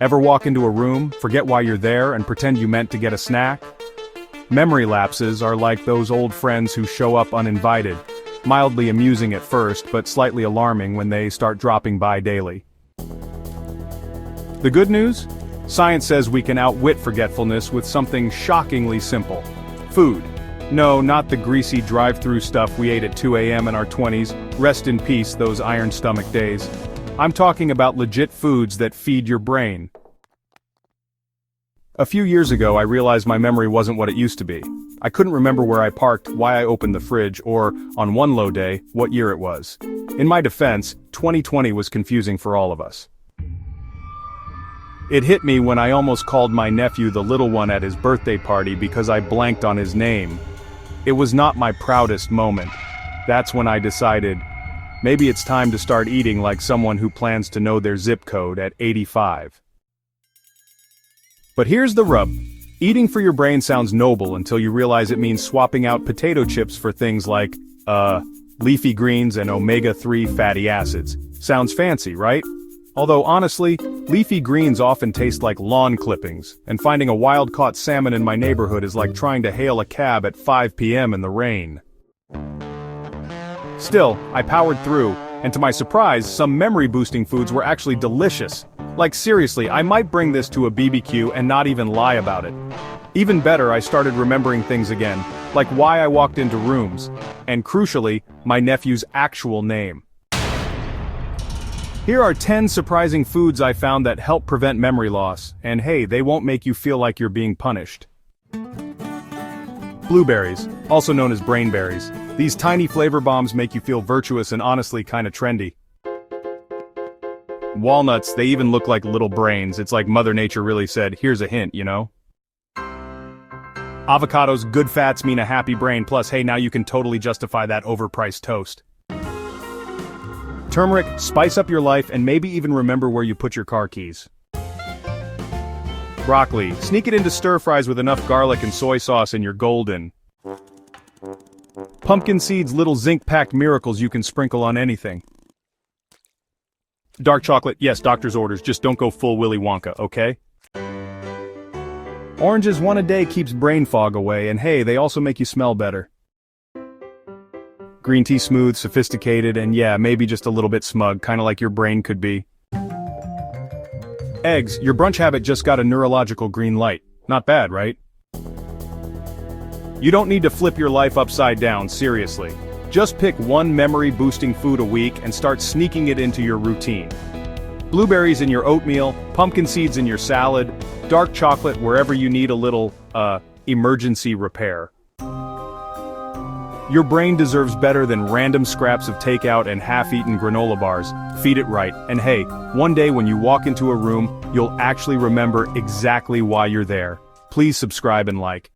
Ever walk into a room, forget why you're there, and pretend you meant to get a snack? Memory lapses are like those old friends who show up uninvited, mildly amusing at first but slightly alarming when they start dropping by daily. The good news? Science says we can outwit forgetfulness with something shockingly simple. Food. No, not the greasy drive-through stuff we ate at 2 a.m. in our 20s, rest in peace those iron stomach days. I'm talking about legit foods that feed your brain. A few years ago I realized my memory wasn't what it used to be. I couldn't remember where I parked, why I opened the fridge, or, on one low day, what year it was. In my defense, 2020 was confusing for all of us. It hit me when I almost called my nephew the little one at his birthday party because I blanked on his name. It was not my proudest moment. That's when I decided, maybe it's time to start eating like someone who plans to know their zip code at 85. But here's the rub. Eating for your brain sounds noble until you realize it means swapping out potato chips for things like, leafy greens and omega-3 fatty acids. Sounds fancy, right? Although honestly, leafy greens often taste like lawn clippings, and finding a wild-caught salmon in my neighborhood is like trying to hail a cab at 5 p.m. in the rain. Still, I powered through, and to my surprise, some memory-boosting foods were actually delicious. Like seriously, I might bring this to a BBQ and not even lie about it. Even better, I started remembering things again, like why I walked into rooms, and crucially, my nephew's actual name. Here are 10 surprising foods I found that help prevent memory loss, and hey, they won't make you feel like you're being punished. Blueberries, also known as brainberries. These tiny flavor bombs make you feel virtuous and honestly kinda trendy. Walnuts, they even look like little brains. It's like Mother Nature really said, here's a hint, you know? Avocados, good fats mean a happy brain, plus hey, now you can totally justify that overpriced toast. Turmeric, spice up your life and maybe even remember where you put your car keys. Broccoli, sneak it into stir-fries with enough garlic and soy sauce and you're golden. Pumpkin seeds, little zinc-packed miracles you can sprinkle on anything. Dark chocolate, yes, doctor's orders, just don't go full Willy Wonka, okay? Oranges, one a day keeps brain fog away, and hey, they also make you smell better. Green tea, smooth, sophisticated, and yeah, maybe just a little bit smug, kinda like your brain could be. Eggs, your brunch habit just got a neurological green light. Not bad, right? You don't need to flip your life upside down, seriously. Just pick one memory-boosting food a week and start sneaking it into your routine. Blueberries in your oatmeal, pumpkin seeds in your salad, dark chocolate wherever you need a little, emergency repair. Your brain deserves better than random scraps of takeout and half-eaten granola bars. Feed it right, and hey, one day when you walk into a room, you'll actually remember exactly why you're there. Please subscribe and like.